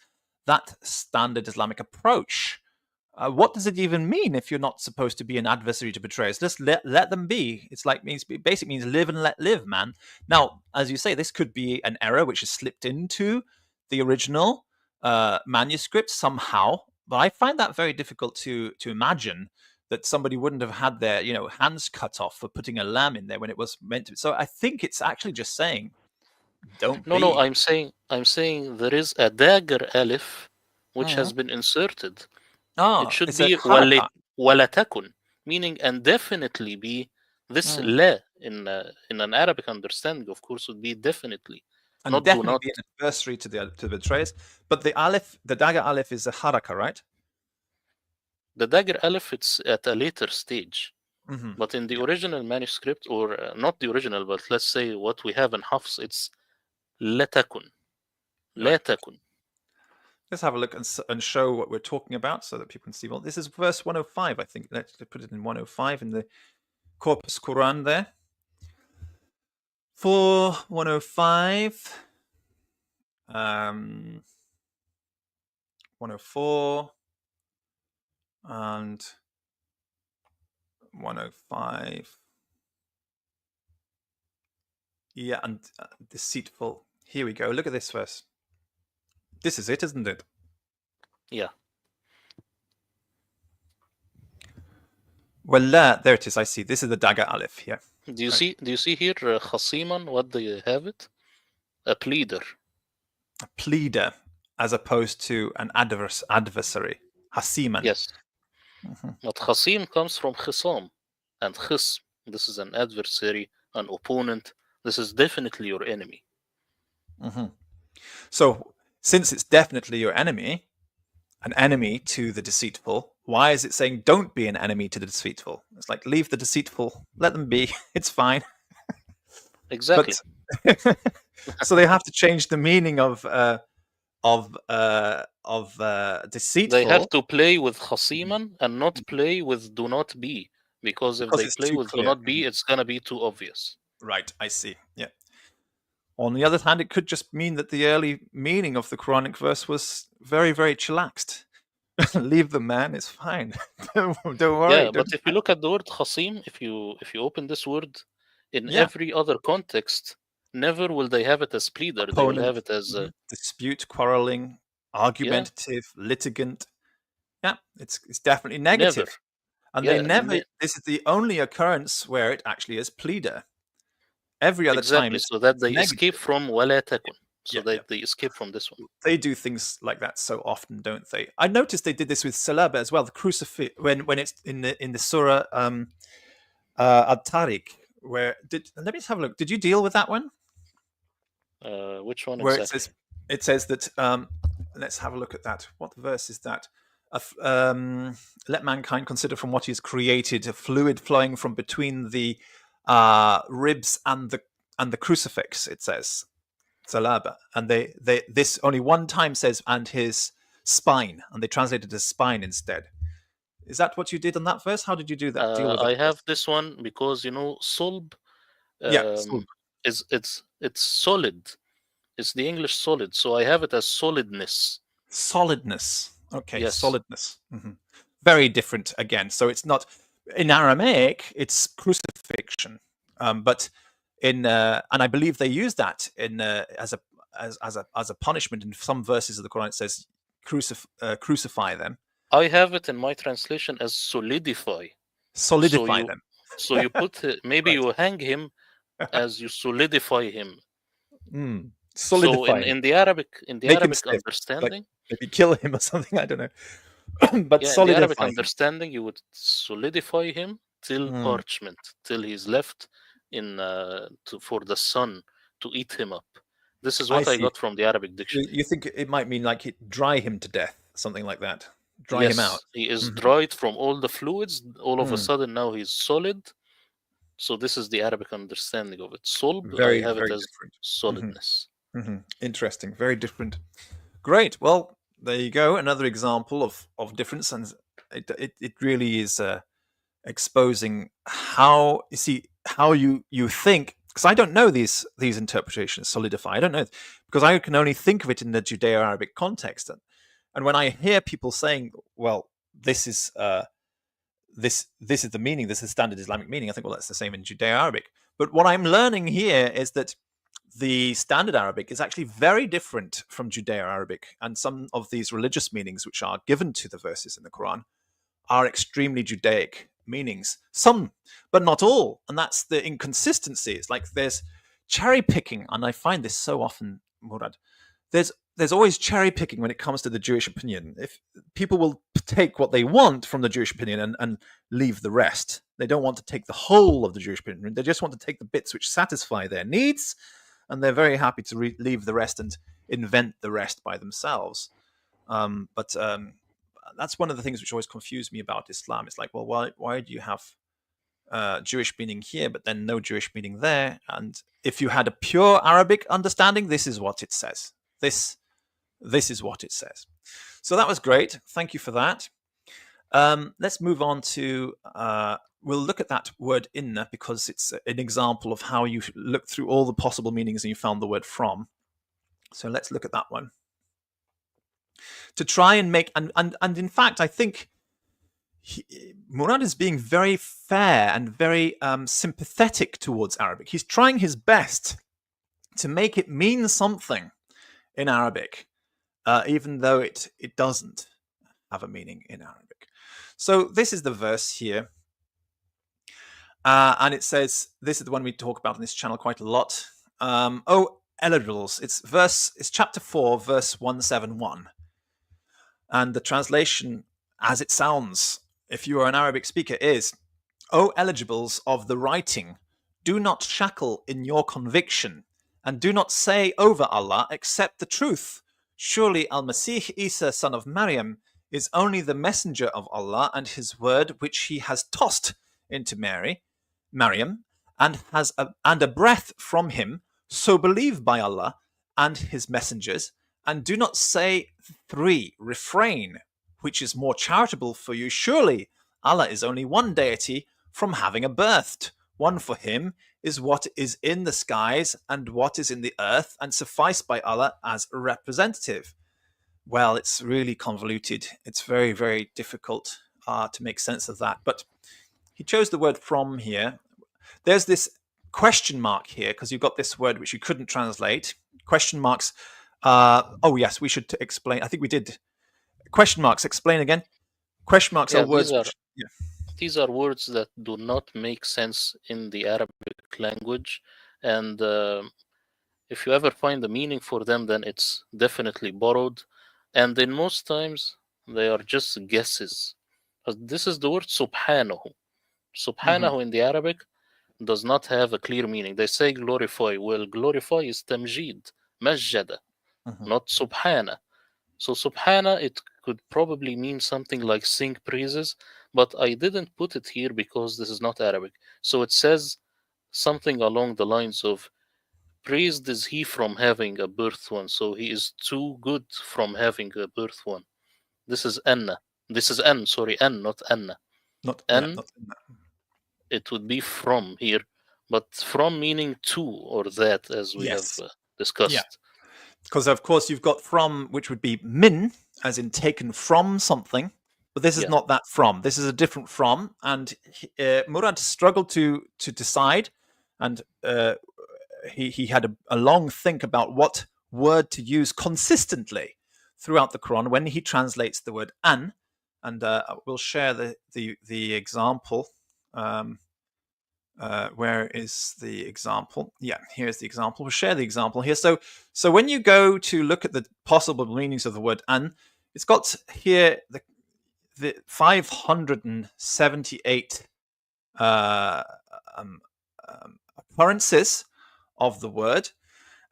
that standard Islamic approach. What does it even mean if you're not supposed to be an adversary to betrayers? Just let them be. It's like basically means live and let live, man. Now, as you say, this could be an error which has slipped into the original manuscript somehow, but I find that very difficult to imagine that somebody wouldn't have had their hands cut off for putting a lamb in there when it was meant to. So I think it's actually just saying, don't be. No, I'm saying there is a dagger alif which has been inserted. It should be walatakun, meaning and definitely be. This la in an Arabic understanding, of course, would be definitely. And not definitely do not. be an adversary to the betrayers. But the dagger alif is a haraka, right? The dagger aleph, it's at a later stage. Mm-hmm. But in the original manuscript, or not the original, but let's say what we have in Hafs, it's لا تكن. لا تكن. Let's have a look and show what we're talking about so that people can see. Well, this is verse 105, I think. Let's put it in 105 in the Corpus Quran there. For 105, 104, and 105. Yeah, and deceitful. Here we go. Look at this verse. This is it, isn't it? Yeah. Well, there it is. I see. This is the dagger aleph here. Do you see here khasiman? What do you have it? A pleader. A pleader, as opposed to an adversary. Hasiman. Yes. But khasim comes from khisam, and khism. This is an adversary, an opponent. This is definitely your enemy. So, since it's definitely your enemy, an enemy to the deceitful, why is it saying don't be an enemy to the deceitful? It's like, leave the deceitful, let them be, it's fine. Exactly. But, so they have to change the meaning of deceitful. They have to play with khasiman and not play with do not be, because if they play with do not be, it's going to be too obvious. Right, I see. Yeah. On the other hand, it could just mean that the early meaning of the Quranic verse was very, very chillaxed. Leave the man, it's fine. don't worry. Yeah, but if you look at the word khasim, if you open this word in every other context, never will they have it as pleader. Opponent, they will have it as dispute, quarreling, argumentative, litigant. Yeah, it's definitely negative. Never. And they never. This is the only occurrence where it actually is pleader. Every other time, so that they negative. Escape from wala takun. So they escape from this one. They do things like that so often, don't they? I noticed they did this with Salaba as well. The crucifix, when it's in the surah At-Tariq, where let me just have a look. Did you deal with that one? Which one where exactly? It says that. Let's have a look at that. What verse is that? Let mankind consider from what he has created a fluid flowing from between the ribs and the crucifix. It says Salaba, and this only one time says and his spine, and they translated as spine instead. Is that what you did on that verse? How did you do that? Deal with I have this one because sulb. It's solid. It's the English solid, so I have it as solidness. Solidness. Okay, yes. Solidness. Mm-hmm. Very different again. So it's not in Aramaic. It's crucifixion, but in and I believe they use that in as a punishment in some verses of the Quran. It says crucify them. I have it in my translation as solidify. Solidify them. So you put maybe you hang him as you solidify him. Solidify. So in the Arabic understanding, like maybe kill him or something. I don't know. But in the Arabic understanding, you would solidify him till parchment, till he's left for the sun to eat him up. This is what I got from the Arabic dictionary. You think it might mean like dry him to death, something like that? Dry him out. He is dried from all the fluids. All of a sudden, now he's solid. So this is the Arabic understanding of it. Solb, I have it as different. Solidness. Interesting. Very different. Great. Well, there you go. Another example of difference, and it really is exposing how you think. Because I don't know these interpretations. Solidify. I don't know, because I can only think of it in the Judeo-Arabic context. And when I hear people saying, "Well, this is this is the meaning. This is standard Islamic meaning," I think, well, that's the same in Judeo-Arabic. But what I'm learning here is that the standard Arabic is actually very different from Judeo-Arabic, and some of these religious meanings which are given to the verses in the Quran are extremely Judaic meanings. Some, but not all, and that's the inconsistency. It's like there's cherry picking, and I find this so often, Murad. There's always cherry picking when it comes to the Jewish opinion. If people will take what they want from the Jewish opinion and leave the rest, they don't want to take the whole of the Jewish opinion. They just want to take the bits which satisfy their needs, and they're very happy to leave the rest and invent the rest by themselves. But that's one of the things which always confused me about Islam. It's like, well, why do you have Jewish meaning here, but then no Jewish meaning there? And if you had a pure Arabic understanding, this is what it says. This is what it says. So that was great. Thank you for that. Let's move on to, we'll look at that word inna, because it's an example of how you look through all the possible meanings and you found the word from. So let's look at that one. To try and make, and in fact, I think Murad is being very fair and very sympathetic towards Arabic. He's trying his best to make it mean something in Arabic, even though it doesn't have a meaning in Arabic. So this is the verse here. And it says, this is the one we talk about on this channel quite a lot. Oh, eligibles. It's chapter 4, verse 171. And the translation, as it sounds, if you are an Arabic speaker, is, O eligibles of the writing, do not shackle in your conviction, and do not say over Allah except the truth. Surely Al-Masih Isa, son of Maryam, is only the messenger of Allah and his word which he has tossed into Maryam, and a breath from him. So believe by Allah and his messengers, and do not say 3, refrain, which is more charitable for you. Surely Allah is only one deity from having a birth. One for him is what is in the skies and what is in the earth, and suffice by Allah as a representative. Well, it's really convoluted. It's very, very difficult to make sense of that. But he chose the word from here. There's this question mark here, because you've got this word which you couldn't translate. Question marks. Oh, yes, we should explain. I think we did. Question marks. Explain again. Question marks are words. These are words that do not make sense in the Arabic language. And if you ever find a meaning for them, then it's definitely borrowed. And in most times, they are just guesses. This is the word subhanahu. Subhanahu in the Arabic does not have a clear meaning. They say glorify. Well, glorify is tamjid, majjada, not subhana. So subhana, it could probably mean something like sing praises, but I didn't put it here because this is not Arabic. So it says something along the lines of, praised is he from having a birth one, so he is too good from having a birth one. This is anna. This is an, sorry, an, not anna. Not an. Not It would be from here, but from meaning to or that, as we have discussed. Yeah. Because, of course, you've got from, which would be min, as in taken from something. But this is not that from. This is a different from. And Murad struggled to decide. And he had a long think about what word to use consistently throughout the Quran when he translates the word an. And we'll share the example. Where is the example? Yeah, here's the example. We'll share the example here. So when you go to look at the possible meanings of the word an, it's got here the 578 occurrences of the word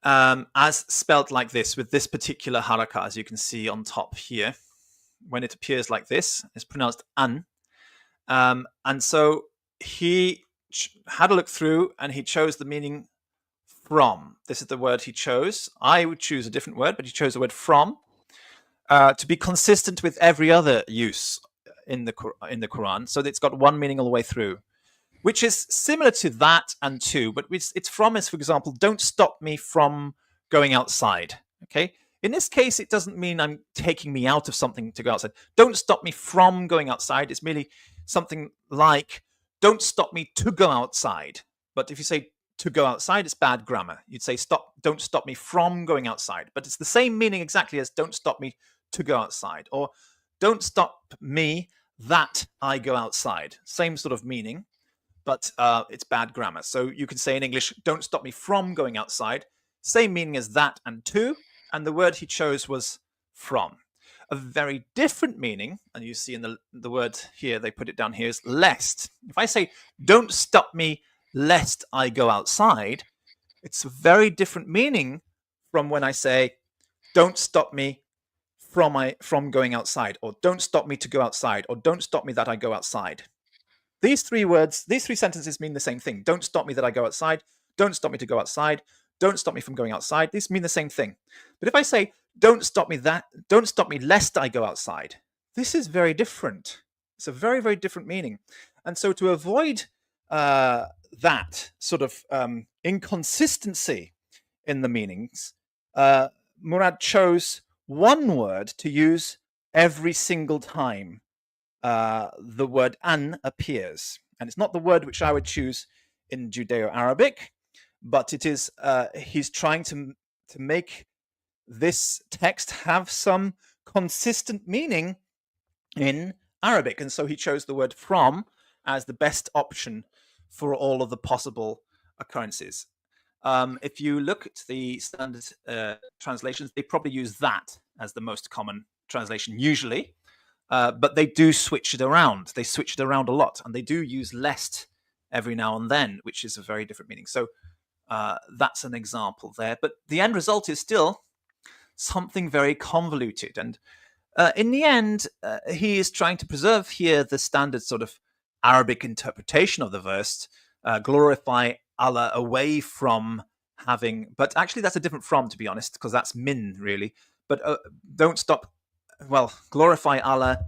as spelt like this, with this particular haraka, as you can see on top here. When it appears like this, it's pronounced an. And so he had a look through and he chose the meaning from. This is the word he chose. I would choose a different word, but he chose the word from to be consistent with every other use in the Quran. So it's got one meaning all the way through, which is similar to that and to, but it's from is, for example, don't stop me from going outside. Okay. In this case, it doesn't mean I'm taking me out of something to go outside. Don't stop me from going outside. It's merely something like, don't stop me to go outside. But if you say to go outside, it's bad grammar. You'd say don't stop me from going outside. But it's the same meaning exactly as don't stop me to go outside. Or don't stop me that I go outside. Same sort of meaning, but it's bad grammar. So you can say in English, don't stop me from going outside. Same meaning as that and to. And the word he chose was from. A very different meaning, and you see in the word here, they put it down here, is lest. If I say, don't stop me lest I go outside, it's a very different meaning from when I say, don't stop me from going outside, or don't stop me to go outside, or don't stop me that I go outside. These three sentences mean the same thing. Don't stop me that I go outside. Don't stop me to go outside. Don't stop me from going outside. These mean the same thing. But if I say, don't stop me lest I go outside, this is very different. It's a very, very different meaning. And so to avoid that sort of inconsistency in the meanings, Murad chose one word to use every single time the word an appears. And it's not the word which I would choose in Judeo-Arabic, but it is he's trying to make this text have some consistent meaning in Arabic. And so he chose the word from as the best option for all of the possible occurrences. If you look at the standard translations, they probably use that as the most common translation usually, but they do switch it around. They switch it around a lot, and they do use lest every now and then, which is a very different meaning. So that's an example there. But the end result is still something very convoluted. And in the end, he is trying to preserve here the standard sort of Arabic interpretation of the verse, glorify Allah away from having, but actually that's a different from, to be honest, because that's min really. But don't stop, glorify Allah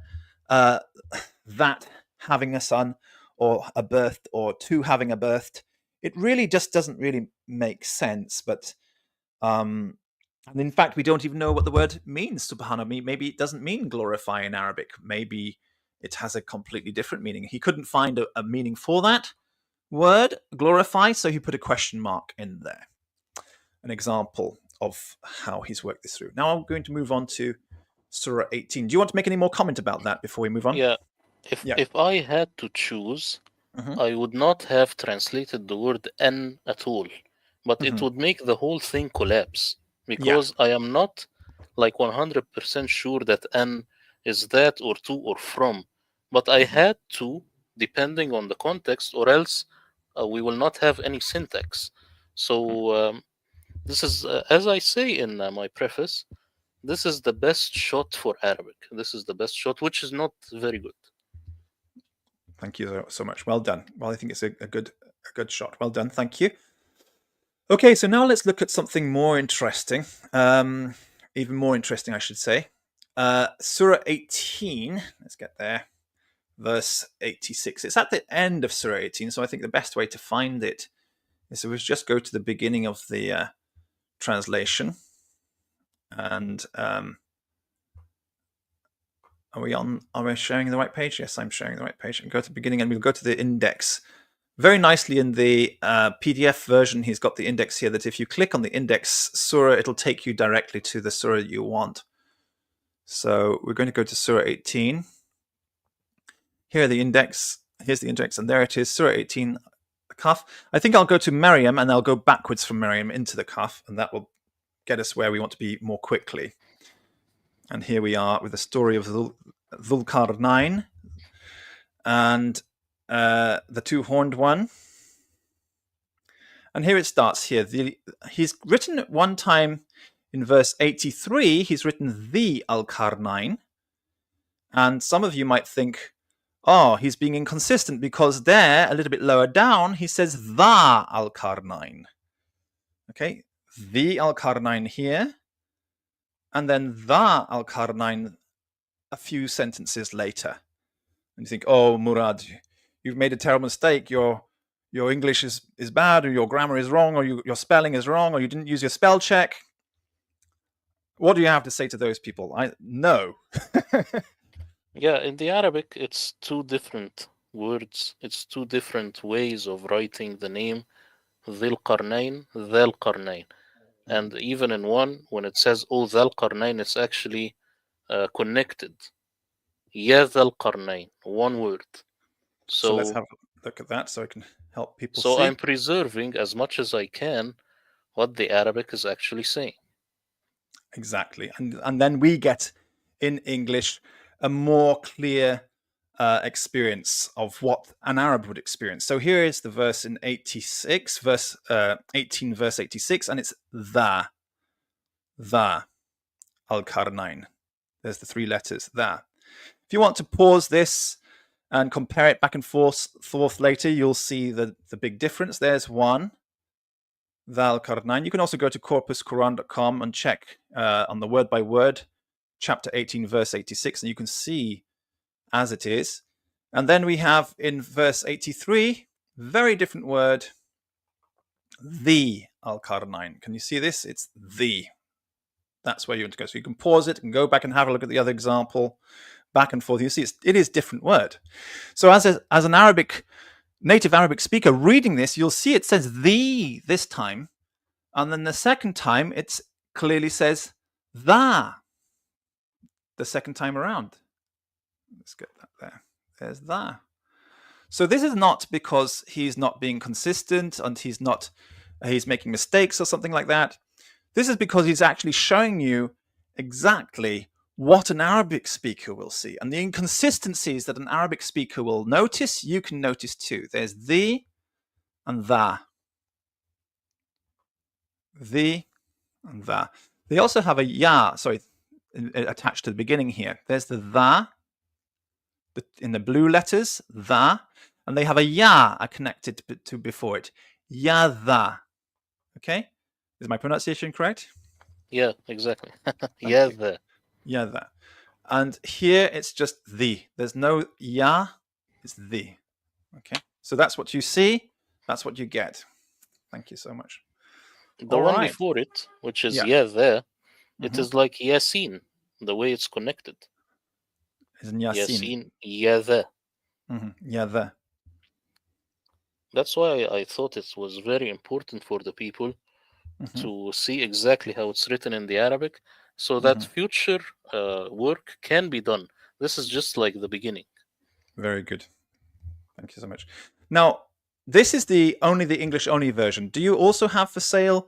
that having a son or a birth, or to having a birth. It really just doesn't really make sense. But and in fact, we don't even know what the word means, subhanallah. Maybe it doesn't mean glorify in Arabic. Maybe it has a completely different meaning. He couldn't find a meaning for that word, glorify, so he put a question mark in there. An example of how he's worked this through. Now I'm going to move on to Surah 18. Do you want to make any more comment about that before we move on? Yeah. If I had to choose, I would not have translated the word an at all, but it would make the whole thing collapse, because I am not like 100% sure that an is that or to or from, but I had to, depending on the context, or else we will not have any syntax. So this is, as I say in my preface, this is the best shot for Arabic. This is the best shot, which is not very good. Thank you so much. Well done. Well, I think it's a good shot. Well done. Thank you. Okay, so now let's look at something more interesting. Even more interesting, I should say. Surah 18. Let's get there. Verse 86. It's at the end of Surah 18, so I think the best way to find it is to just go to the beginning of the translation. And are we sharing the right page? Yes, I'm sharing the right page. And go to the beginning, and we'll go to the index. Very nicely in the PDF version, he's got the index here that if you click on the index surah, it'll take you directly to the surah you want. So we're going to go to Surah 18. Here the index. Here's the index, and there it is, Surah 18, Kaf. I think I'll go to Maryam, and I'll go backwards from Maryam into the Kaf, and that will get us where we want to be more quickly. And here we are with the story of Dhul-Qarnayn and the two-horned one. And here it starts here. He's written at one time in verse 83, he's written the Al-Qarnayn. And some of you might think, oh, he's being inconsistent, because there, a little bit lower down, he says the Al-Qarnayn. Okay, the Al-Qarnayn here, and then the Al-Qarnayn a few sentences later. And you think, oh, Murad, you've made a terrible mistake. Your English is bad, or your grammar is wrong, or your spelling is wrong, or you didn't use your spell check. What do you have to say to those people? No. Yeah, in the Arabic, it's two different words. It's two different ways of writing the name Dhil Qarnayn, Dhal Qarnayn. And even in one, when it says Oh Dhal Qarnayn, it's actually connected. Ya Dhal Qarnayn, one word. So let's have a look at that so I can help people see. So I'm preserving as much as I can what the Arabic is actually saying. Exactly. And then we get in English a more clear experience of what an Arab would experience. So here is the verse in 86, verse 18, verse 86, and it's the Al-Qarnayn. There's the three letters there. If you want to pause this and compare it back and forth later, you'll see the big difference. There's one, Dhal Karnain. You can also go to corpusquran.com and check on the word by word, chapter 18, verse 86, and you can see as it is. And then we have in verse 83, very different word, the Al-Karnain. Can you see this? It's the. That's where you want to go. So you can pause it and go back and have a look at the other example, back and forth. You see, it is different word. So as an native Arabic speaker reading this, you'll see it says the this time, and then the second time it clearly says the second time around. Let's get that there. There's the. So this is not because he's not being consistent and he's making mistakes or something like that. This is because he's actually showing you exactly what an Arabic speaker will see. And the inconsistencies that an Arabic speaker will notice, you can notice too. There's the and the. The and the. They also have a ya, attached to the beginning here. There's the in the blue letters, the, and they have a ya connected to before it. Ya the. Okay? Is my pronunciation correct? Yeah, exactly. Yeah, the. Yeah, the. And here it's just the. There's no ya, it's the. Okay? So that's what you see, that's what you get. Thank you so much. The one before it, which is yeah there, it is like Yasin, the way it's connected. Isn't Yasin? Yeah there. Yeah there. That's why I thought it was very important for the people to see exactly how it's written in the Arabic, so that future work can be done. This is just like the beginning. Very good. Thank you so much. Now, this is only the English only version. Do you also have for sale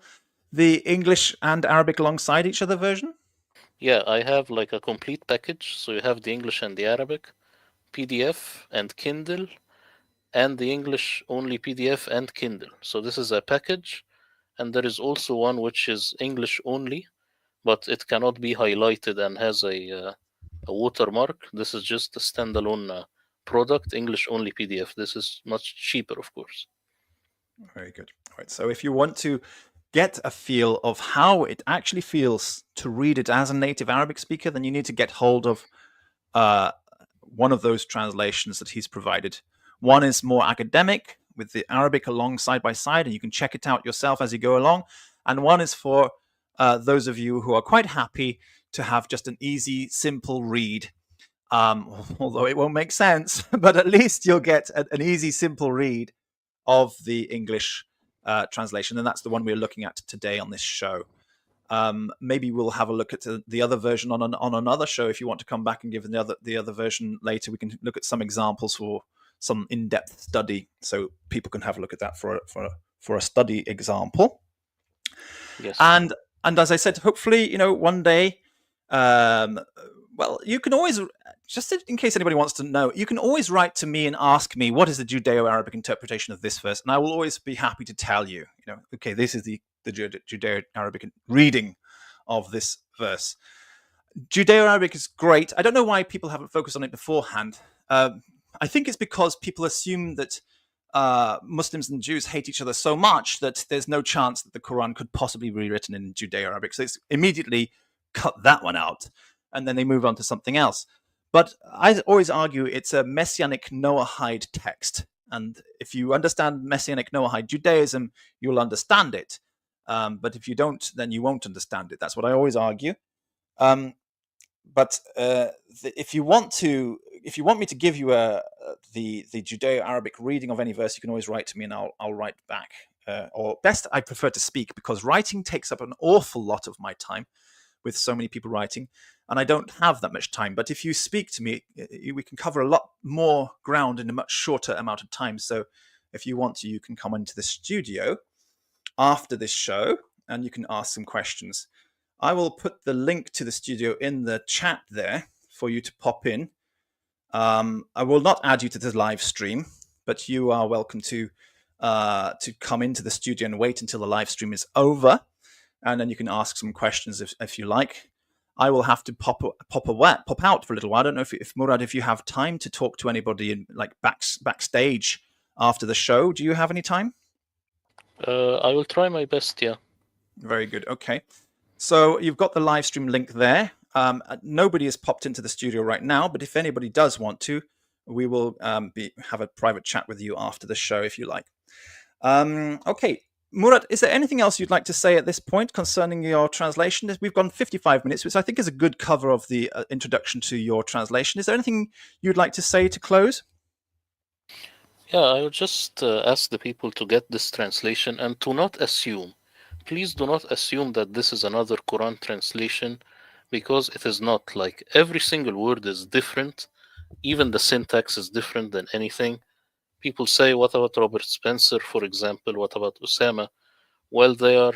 the English and Arabic alongside each other version? Yeah, I have like a complete package. So you have the English and the Arabic, PDF and Kindle, and the English only PDF and Kindle. So this is a package. And there is also one which is English only, but it cannot be highlighted and has a watermark. This is just a standalone product, English only PDF. This is much cheaper, of course. Very good. All right. So if you want to get a feel of how it actually feels to read it as a native Arabic speaker, then you need to get hold of one of those translations that he's provided. One is more academic, with the Arabic along side by side, and you can check it out yourself as you go along. And one is for those of you who are quite happy to have just an easy, simple read, although it won't make sense, but at least you'll get an easy, simple read of the English translation. And that's the one we're looking at today on this show. Maybe we'll have a look at the other version on another show. If you want to come back and give the other version later, we can look at some examples for some in-depth study, so people can have a look at that for a study example. Yes. And as I said, hopefully, one day, well, you can always, just in case anybody wants to know, you can always write to me and ask me, what is the Judeo-Arabic interpretation of this verse? And I will always be happy to tell you, okay, this is the Judeo-Arabic reading of this verse. Judeo-Arabic is great. I don't know why people haven't focused on it beforehand. I think it's because people assume that Muslims and Jews hate each other so much that there's no chance that the Quran could possibly be written in Judeo-Arabic. So it's immediately cut that one out, and then they move on to something else. But I always argue it's a Messianic Noahide text. And if you understand Messianic Noahide Judaism, you'll understand it. But if you don't, then you won't understand it. That's what I always argue. But if you want me to give you the Judeo-Arabic reading of any verse, you can always write to me and I'll write back. Or best, I prefer to speak, because writing takes up an awful lot of my time with so many people writing, and I don't have that much time. But if you speak to me, we can cover a lot more ground in a much shorter amount of time. So if you want to, you can come into the studio after this show and you can ask some questions. I will put the link to the studio in the chat there for you to pop in. I will not add you to the live stream, but you are welcome to come into the studio and wait until the live stream is over, and then you can ask some questions if you like. I will have to pop out for a little while. I don't know if Murad, if you have time to talk to anybody in like backstage after the show. Do you have any time? I will try my best. Yeah. Very good. Okay. So you've got the live stream link there. Nobody has popped into the studio right now, but if anybody does want to, we will have a private chat with you after the show if you like. Okay. Murad, is there anything else you'd like to say at this point concerning your translation? We've gone 55 minutes, which I think is a good cover of the introduction to your translation. Is there anything you'd like to say to close? Yeah, I would just ask the people to get this translation and to not assume. Please do not assume that this is another Quran translation, because it is not. Like, every single word is different. Even the syntax is different than anything. People say, what about Robert Spencer, for example? What about Osama? Well, they are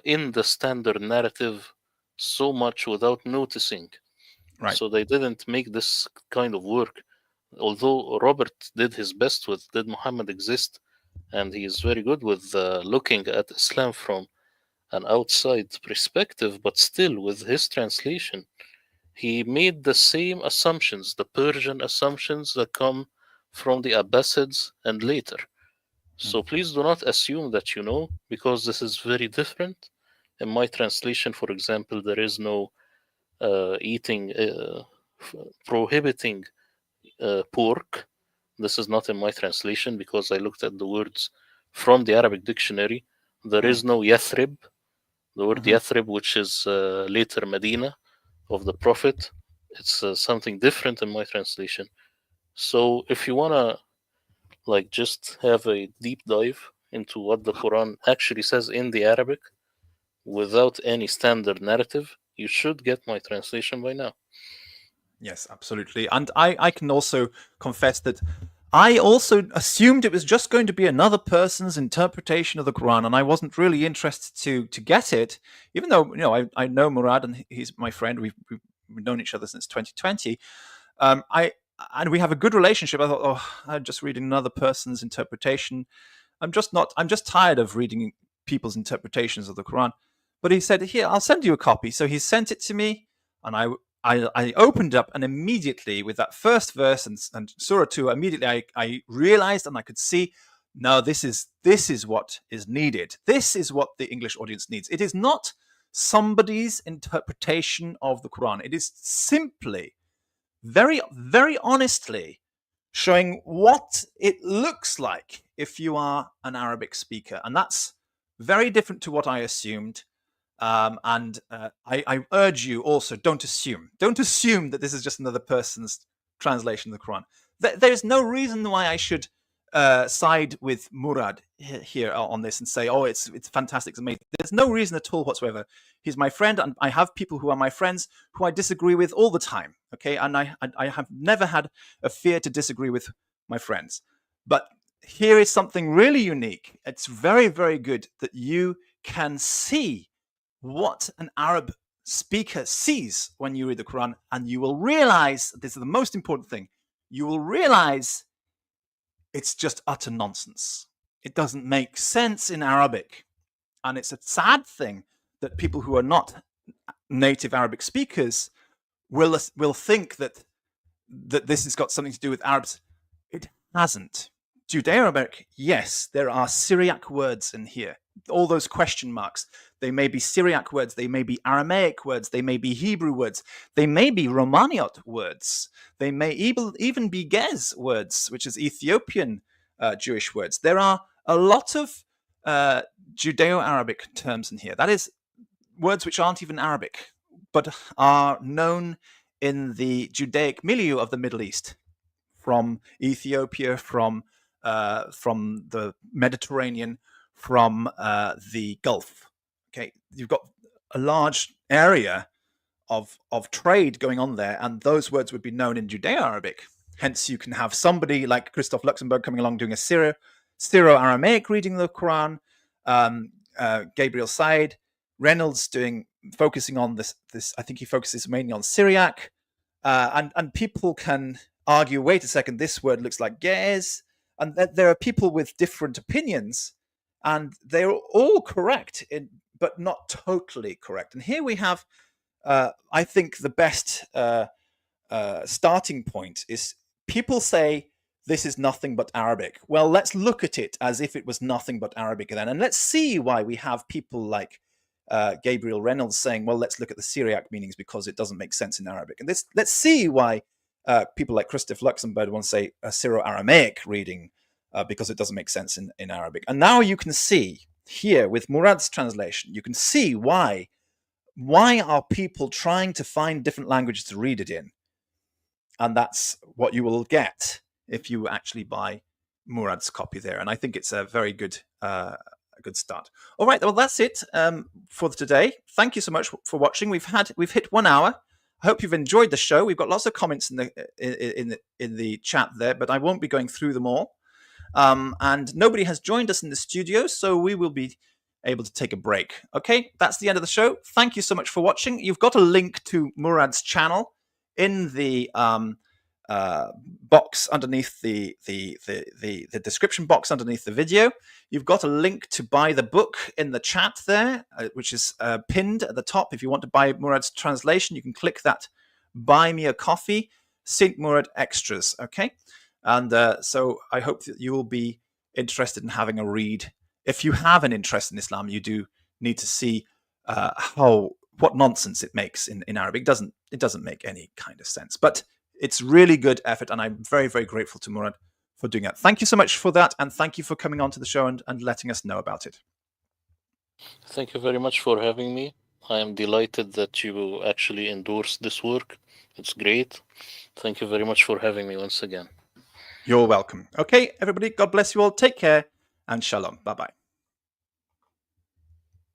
in the standard narrative so much without noticing. Right. So they didn't make this kind of work. Although Robert did his best with Did Muhammad Exist? And he is very good with looking at Islam from an outside perspective, but still with his translation, he made the same assumptions, the Persian assumptions that come from the Abbasids and later. So please do not assume that you know, because this is very different. In my translation, for example, there is no eating, prohibiting pork. This is not in my translation because I looked at the words from the Arabic dictionary. There is no Yathrib, the word Yathrib, which is later Medina of the Prophet. It's something different in my translation. So if you want to like just have a deep dive into what the Quran actually says in the Arabic without any standard narrative, you should get my translation by now. Yes, absolutely. And I can also confess that I also assumed it was just going to be another person's interpretation of the Quran, and I wasn't really interested to get it, even though I know Murad and he's my friend. We've known each other since 2020. And we have a good relationship. I thought, oh, I'm just reading another person's interpretation. I'm just tired of reading people's interpretations of the Quran. But he said, here, I'll send you a copy. So he sent it to me, and I opened up, and immediately with that first verse and Surah 2, immediately I realized and I could see, no, this is what is needed. This is what the English audience needs. It is not somebody's interpretation of the Quran. It is simply, very, very honestly, showing what it looks like if you are an Arabic speaker. And that's very different to what I assumed. I urge you also, don't assume that this is just another person's translation of the Quran. There's no reason why I should side with Murad here on this and say, oh, it's fantastic, it's amazing. There's no reason at all whatsoever. He's my friend, and I have people who are my friends who I disagree with all the time. Okay, and I have never had a fear to disagree with my friends. But here is something really unique. It's very, very good that you can see what an Arab speaker sees when you read the Quran, and you will realize, this is the most important thing, you will realize it's just utter nonsense. It doesn't make sense in Arabic. And it's a sad thing that people who are not native Arabic speakers will think that this has got something to do with Arabs. It hasn't. Judeo-Arabic, yes, there are Syriac words in here. All those question marks. They may be Syriac words, they may be Aramaic words, they may be Hebrew words, they may be Romaniot words, they may even be Gez words, which is Ethiopian Jewish words. There are a lot of Judeo-Arabic terms in here. That is, words which aren't even Arabic, but are known in the Judaic milieu of the Middle East, from Ethiopia, from the Mediterranean, from the Gulf. Okay, you've got a large area of trade going on there, and those words would be known in Judeo-Arabic. Hence, you can have somebody like Christoph Luxemburg coming along doing a Syro-Aramaic reading of the Quran, Gabriel Said, Reynolds focusing on this. I think he focuses mainly on Syriac, and people can argue, wait a second, this word looks like Gez, and there are people with different opinions, and they're all correct, but not totally correct. And here we have I think the best starting point is people say this is nothing but Arabic. Well, let's look at it as if it was nothing but Arabic then, and let's see why we have people like Gabriel Reynolds saying, well, let's look at the Syriac meanings because it doesn't make sense in Arabic. And let's see why people like Christoph Luxemburg want to say a Syro-Aramaic reading because it doesn't make sense in Arabic. And now you can see here with Murad's translation, you can see why are people trying to find different languages to read it in. And that's what you will get if you actually buy Murad's copy there. And I think it's a very good good start. All right, well, that's it for today. Thank you so much for watching. We've hit 1 hour. I hope you've enjoyed the show. We've got lots of comments in the chat there, but I won't be going through them all. And nobody has joined us in the studio, so we will be able to take a break. Okay, that's the end of the show. Thank you so much for watching. You've got a link to Murad's channel in the box underneath the description box underneath the video. You've got a link to buy the book in the chat there, which is pinned at the top. If you want to buy Murad's translation, you can click that Buy Me a Coffee, St. Murad Extras, okay? And so I hope that you will be interested in having a read. If you have an interest in Islam, you do need to see what nonsense it makes in Arabic. It doesn't make any kind of sense. But it's really good effort, and I'm very, very grateful to Murad for doing that. Thank you so much for that, and thank you for coming on to the show and letting us know about it. Thank you very much for having me. I am delighted that you actually endorsed this work. It's great. Thank you very much for having me once again. You're welcome. Okay, everybody, God bless you all. Take care, and shalom. Bye-bye.